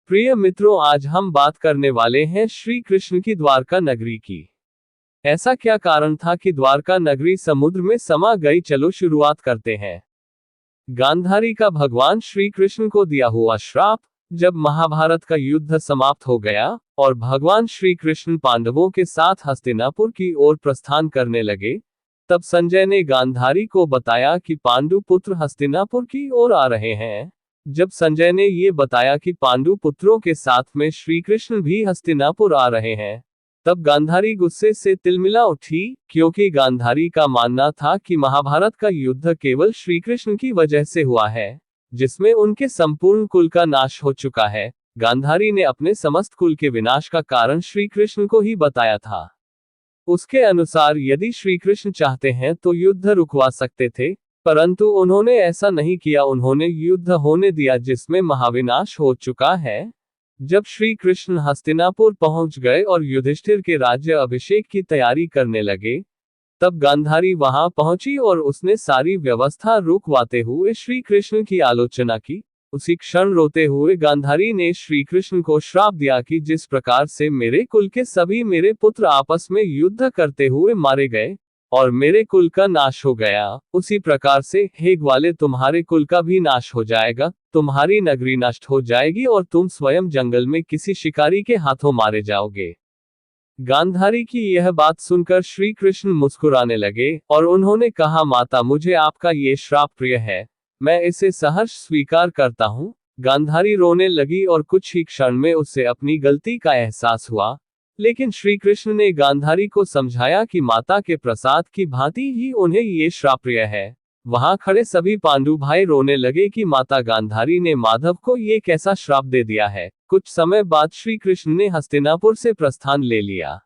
प्रिय मित्रों, आज हम बात करने वाले हैं श्री कृष्ण की द्वारका नगरी की। ऐसा क्या कारण था कि द्वारका नगरी समुद्र में समा गई? चलो शुरुआत करते हैं। गांधारी का भगवान श्री कृष्ण को दिया हुआ श्राप। जब महाभारत का युद्ध समाप्त हो गया और भगवान श्री कृष्ण पांडवों के साथ हस्तिनापुर की ओर प्रस्थान करने लगे, तब संजय ने गांधारी को बताया कि पांडु पुत्र हस्तिनापुर की ओर आ रहे हैं। जब संजय ने ये बताया कि पांडु पुत्रों के साथ में श्री कृष्ण भी हस्तिनापुर आ रहे हैं, तब गांधारी गुस्से से तिलमिला उठी, क्योंकि गांधारी का मानना था कि महाभारत का युद्ध केवल श्री कृष्ण की वजह से हुआ है, जिसमें उनके संपूर्ण कुल का नाश हो चुका है। गांधारी ने अपने समस्त कुल के विनाश का कारण श्री कृष्ण को ही बताया था। उसके अनुसार यदि श्री कृष्ण चाहते हैं तो युद्ध रुकवा सकते थे, परंतु उन्होंने ऐसा नहीं किया। उन्होंने युद्ध होने दिया जिसमें महाविनाश हो चुका है। जब श्री कृष्ण हस्तिनापुर पहुंच गए और युधिष्ठिर के राज्य अभिषेक की तैयारी करने लगे, तब गांधारी वहां पहुंची और उसने सारी व्यवस्था रुकवाते हुए श्री कृष्ण की आलोचना की। उसी क्षण रोते हुए गांधारी ने श्री कृष्ण को श्राप दिया कि जिस प्रकार से मेरे कुल के सभी मेरे पुत्र आपस में युद्ध करते हुए मारे गए और मेरे कुल का नाश हो गया, उसी प्रकार से हे ग्वाले तुम्हारे कुल का भी नाश हो जाएगा। तुम्हारी नगरी नष्ट हो जाएगी और तुम स्वयं जंगल में किसी शिकारी के हाथों मारे जाओगे। गांधारी की यह बात सुनकर श्री कृष्ण मुस्कुराने लगे और उन्होंने कहा, माता, मुझे आपका ये श्राप प्रिय है, मैं इसे सहर्ष स्वीकार करता हूँ। गांधारी रोने लगी और कुछ ही क्षण में उसे अपनी गलती का एहसास हुआ, लेकिन श्री कृष्ण ने गांधारी को समझाया कि माता के प्रसाद की भांति ही उन्हें ये श्राप प्रिय है। वहां खड़े सभी पांडु भाई रोने लगे कि माता गांधारी ने माधव को ये कैसा श्राप दे दिया है। कुछ समय बाद श्री कृष्ण ने हस्तिनापुर से प्रस्थान ले लिया।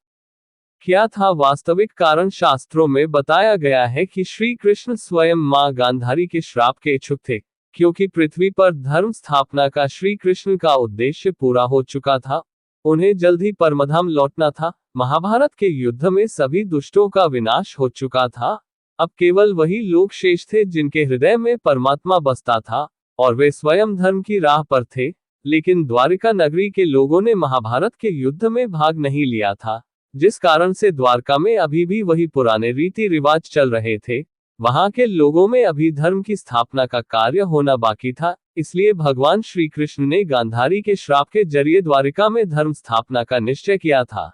क्या था वास्तविक कारण? शास्त्रों में बताया गया है कि श्री कृष्ण स्वयं मां गांधारी के श्राप के इच्छुक थे, क्योंकि पृथ्वी पर धर्म स्थापना का श्री कृष्ण का उद्देश्य पूरा हो चुका था। उन्हें जल्द ही परमधाम लौटना था। महाभारत के युद्ध में सभी दुष्टों का विनाश हो चुका था। अब केवल वही लोग शेष थे जिनके हृदय में परमात्मा बसता था, और वे स्वयं धर्म की राह पर थे। लेकिन द्वारिका नगरी के लोगों ने महाभारत के युद्ध में भाग नहीं लिया था, जिस कारण से द्वारका में अभी भी वही पुराने रीति रिवाज चल रहे थे। वहां के लोगों में अभी धर्म की स्थापना का कार्य होना बाकी था। इसलिए भगवान श्री कृष्ण ने गांधारी के श्राप के जरिए द्वारिका में धर्म स्थापना का निश्चय किया था।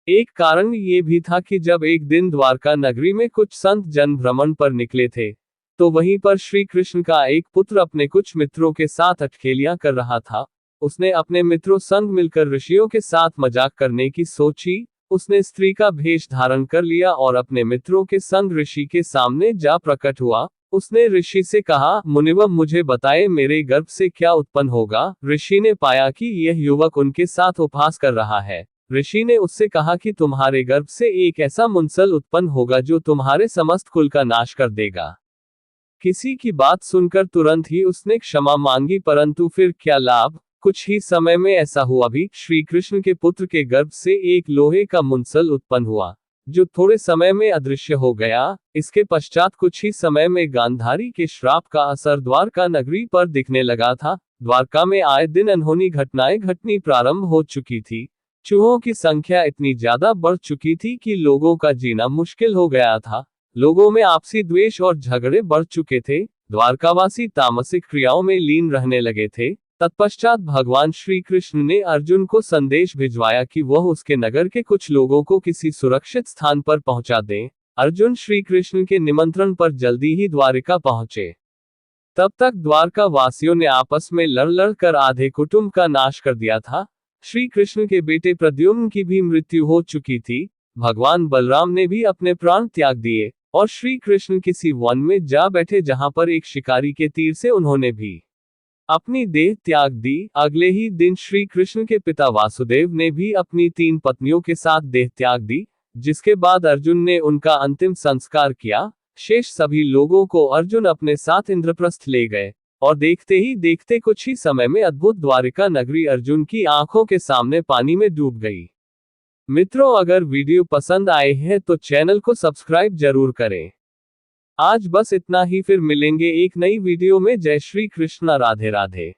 एक कारण ये भी था कि जब एक दिन द्वारका नगरी में कुछ संत जन भ्रमण पर निकले थे, तो वहीं पर श्री कृष्ण का एक पुत्र अपने कुछ मित्रों के साथ अठखेलियां कर रहा था। उसने अपने मित्रों संग मिलकर ऋषियों के साथ मजाक करने की सोची। उसने स्त्री का भेष धारण कर लिया और अपने मित्रों के संग ऋषि के सामने जा प्रकट हुआ। उसने ऋषि से कहा, मुनिवर, मुझे बताए मेरे गर्भ से क्या उत्पन्न होगा। ऋषि ने पाया कि यह युवक उनके साथ उपहास कर रहा है। ऋषि ने उससे कहा कि तुम्हारे गर्भ से एक ऐसा मुंसल उत्पन्न होगा जो तुम्हारे समस्त कुल का नाश कर देगा। किसी की बात सुनकर तुरंत ही उसने क्षमा मांगी, परंतु फिर क्या लाभ। कुछ ही समय में ऐसा हुआ भी। श्री कृष्ण के पुत्र के गर्भ से एक लोहे का मुंसल उत्पन्न हुआ, जो थोड़े समय में अदृश्य हो गया। इसके पश्चात कुछ ही समय में गांधारी के श्राप का असर द्वारका नगरी पर दिखने लगा था। द्वारका में आए दिन अनहोनी घटनाएं घटनी प्रारंभ हो चुकी थी। चूहों की संख्या इतनी ज्यादा बढ़ चुकी थी कि लोगों का जीना मुश्किल हो गया था। लोगों में आपसी द्वेष और झगड़े बढ़ चुके थे। द्वारकावासी तामसिक क्रियाओं में लीन रहने लगे थे। तत्पश्चात भगवान श्री कृष्ण ने अर्जुन को संदेश भिजवाया कि वह उसके नगर के कुछ लोगों को किसी सुरक्षित स्थान पर पहुंचा दें। अर्जुन श्री कृष्ण के निमंत्रण पर जल्दी ही द्वारिका पहुंचे। तब तक द्वारका वासियों ने आपस में लड़ लड़ कर आधे कुटुंब का नाश कर दिया था। श्री कृष्ण के बेटे प्रद्युम्न की भी मृत्यु हो चुकी थी। भगवान बलराम ने भी अपने प्राण त्याग दिए और श्री कृष्ण किसी वन में जा बैठे, जहां पर एक शिकारी के तीर से उन्होंने भी अपनी देह त्याग दी। अगले ही दिन श्री कृष्ण के पिता वासुदेव ने भी अपनी 3 पत्नियों के साथ देह त्याग दी, जिसके बाद अर्जुन ने उनका अंतिम संस्कार किया। शेष सभी लोगों को अर्जुन अपने साथ इंद्रप्रस्थ ले गए और देखते ही देखते कुछ ही समय में अद्भुत द्वारिका नगरी अर्जुन की आंखों के सामने पानी में डूब गई। मित्रों, अगर वीडियो पसंद आए हैं तो चैनल को सब्सक्राइब जरूर करें। आज बस इतना ही, फिर मिलेंगे एक नई वीडियो में। जय श्री कृष्ण, राधे राधे।